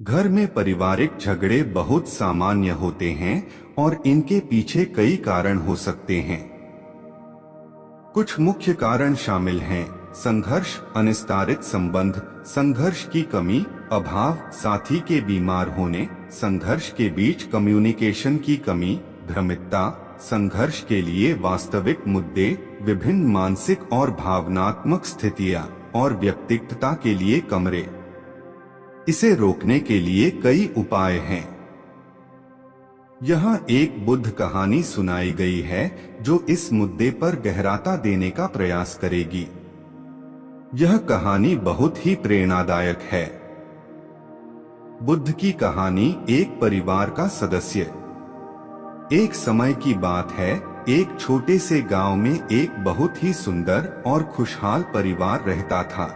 घर में पारिवारिक झगड़े बहुत सामान्य होते हैं और इनके पीछे कई कारण हो सकते हैं। कुछ मुख्य कारण शामिल हैं संघर्ष, अनिस्तारित संबंध, संघर्ष की कमी, अभाव, साथी के बीमार होने, संघर्ष के बीच कम्युनिकेशन की कमी, भ्रमितता, संघर्ष के लिए वास्तविक मुद्दे, विभिन्न मानसिक और भावनात्मक स्थितियां और व्यक्तित्वता के लिए कमरे। इसे रोकने के लिए कई उपाय हैं। यहाँ एक बुद्ध कहानी सुनाई गई है जो इस मुद्दे पर गहराता देने का प्रयास करेगी। यह कहानी बहुत ही प्रेरणादायक है। बुद्ध की कहानी एक परिवार का सदस्य। एक समय की बात है, एक छोटे से गांव में एक बहुत ही सुंदर और खुशहाल परिवार रहता था।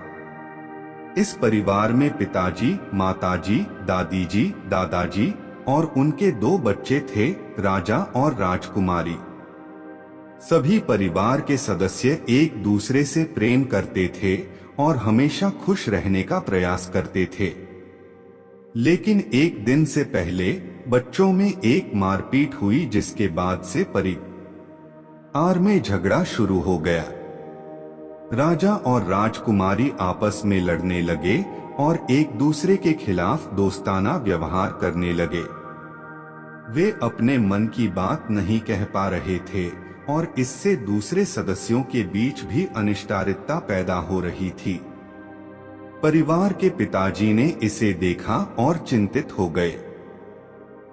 इस परिवार में पिताजी, माताजी, दादीजी, दादाजी और उनके 2 बच्चे थे, राजा और राजकुमारी। सभी परिवार के सदस्य एक दूसरे से प्रेम करते थे और हमेशा खुश रहने का प्रयास करते थे। लेकिन एक दिन से पहले बच्चों में एक मारपीट हुई, जिसके बाद से परिवार में झगड़ा शुरू हो गया। राजा और राजकुमारी आपस में लड़ने लगे और एक दूसरे के खिलाफ दोस्ताना व्यवहार करने लगे। वे अपने मन की बात नहीं कह पा रहे थे और इससे दूसरे सदस्यों के बीच भी अनिश्चितता पैदा हो रही थी। परिवार के पिताजी ने इसे देखा और चिंतित हो गए।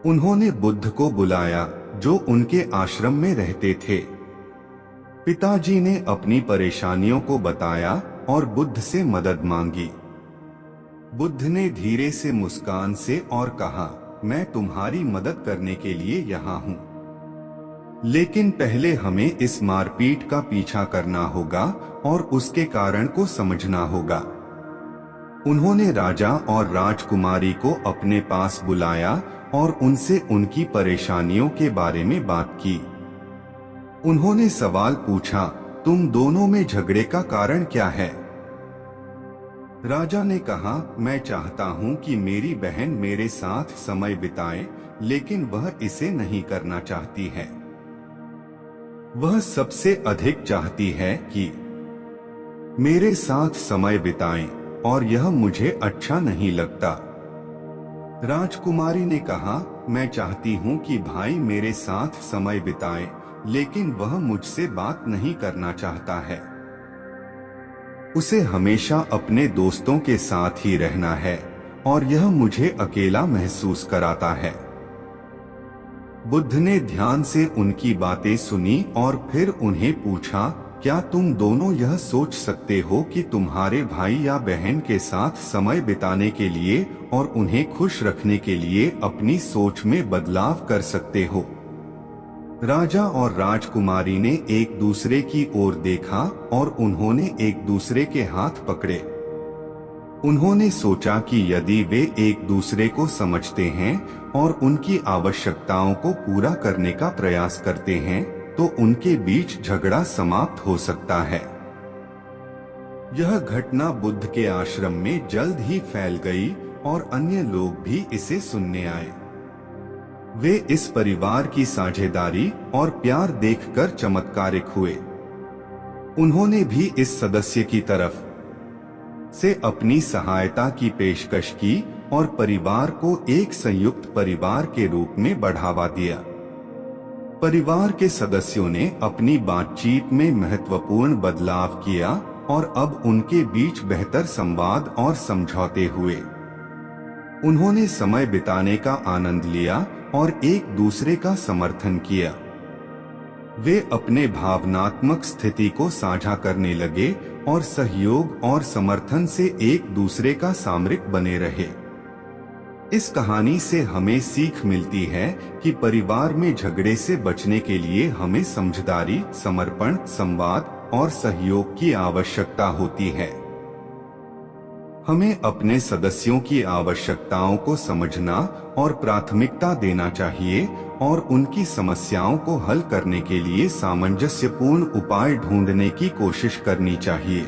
उन्होंने बुद्ध को बुलाया, जो उनके आश्रम में रहते थे। पिताजी ने अपनी परेशानियों को बताया और बुद्ध से मदद मांगी। बुद्ध ने धीरे से मुस्कान से और कहा, मैं तुम्हारी मदद करने के लिए यहाँ हूँ, लेकिन पहले हमें इस मारपीट का पीछा करना होगा और उसके कारण को समझना होगा। उन्होंने राजा और राजकुमारी को अपने पास बुलाया और उनसे उनकी परेशानियों के बारे में बात की। उन्होंने सवाल पूछा, तुम दोनों में झगड़े का कारण क्या है? राजा ने कहा, मैं चाहता हूं कि मेरी बहन मेरे साथ समय बिताए, लेकिन वह इसे नहीं करना चाहती है। वह सबसे अधिक चाहती है कि मेरे साथ समय बिताएं और यह मुझे अच्छा नहीं लगता। राजकुमारी ने कहा, मैं चाहती हूं कि भाई मेरे साथ समय बिताए, लेकिन वह मुझसे बात नहीं करना चाहता है। उसे हमेशा अपने दोस्तों के साथ ही रहना है और यह मुझे अकेला महसूस कराता है। बुद्ध ने ध्यान से उनकी बातें सुनी और फिर उन्हें पूछा, क्या तुम दोनों यह सोच सकते हो कि तुम्हारे भाई या बहन के साथ समय बिताने के लिए और उन्हें खुश रखने के लिए अपनी सोच में बदलाव कर सकते हो? राजा और राजकुमारी ने एक दूसरे की ओर देखा और उन्होंने एक दूसरे के हाथ पकड़े। उन्होंने सोचा कि यदि वे एक दूसरे को समझते हैं और उनकी आवश्यकताओं को पूरा करने का प्रयास करते हैं, तो उनके बीच झगड़ा समाप्त हो सकता है। यह घटना बुद्ध के आश्रम में जल्द ही फैल गई और अन्य लोग भी इसे सुनने आए। वे इस परिवार की साझेदारी और प्यार देखकर चमत्कारिक हुए। उन्होंने भी इस सदस्य की तरफ से अपनी सहायता की पेशकश की और परिवार को एक संयुक्त परिवार के रूप में बढ़ावा दिया। परिवार के सदस्यों ने अपनी बातचीत में महत्वपूर्ण बदलाव किया और अब उनके बीच बेहतर संवाद और समझौते हुए। उन्होंने समय बिताने का आनंद लिया और एक दूसरे का समर्थन किया। वे अपने भावनात्मक स्थिति को साझा करने लगे और सहयोग और समर्थन से एक दूसरे का सामरिक बने रहे। इस कहानी से हमें सीख मिलती है कि परिवार में झगड़े से बचने के लिए हमें समझदारी, समर्पण, संवाद और सहयोग की आवश्यकता होती है। हमें अपने सदस्यों की आवश्यकताओं को समझना और प्राथमिकता देना चाहिए और उनकी समस्याओं को हल करने के लिए सामंजस्यपूर्ण उपाय ढूंढने की कोशिश करनी चाहिए।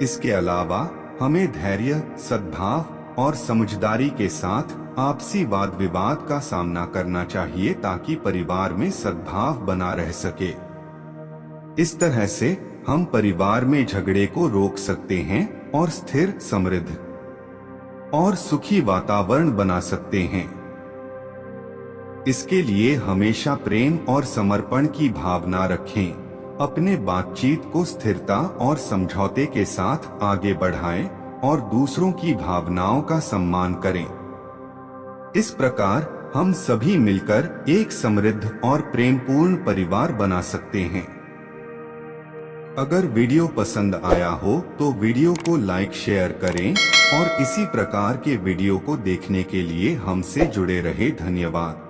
इसके अलावा हमें धैर्य, सद्भाव और समझदारी के साथ आपसी वाद विवाद का सामना करना चाहिए ताकि परिवार में सद्भाव बना रह सके। इस तरह से हम परिवार में झगड़े को रोक सकते हैं और स्थिर, समृद्ध और सुखी वातावरण बना सकते हैं। इसके लिए हमेशा प्रेम और समर्पण की भावना रखें, अपने बातचीत को स्थिरता और समझौते के साथ आगे बढ़ाएं और दूसरों की भावनाओं का सम्मान करें। इस प्रकार हम सभी मिलकर एक समृद्ध और प्रेमपूर्ण परिवार बना सकते हैं। अगर वीडियो पसंद आया हो तो वीडियो को लाइक, शेयर करें और इसी प्रकार के वीडियो को देखने के लिए हमसे जुड़े रहे। धन्यवाद।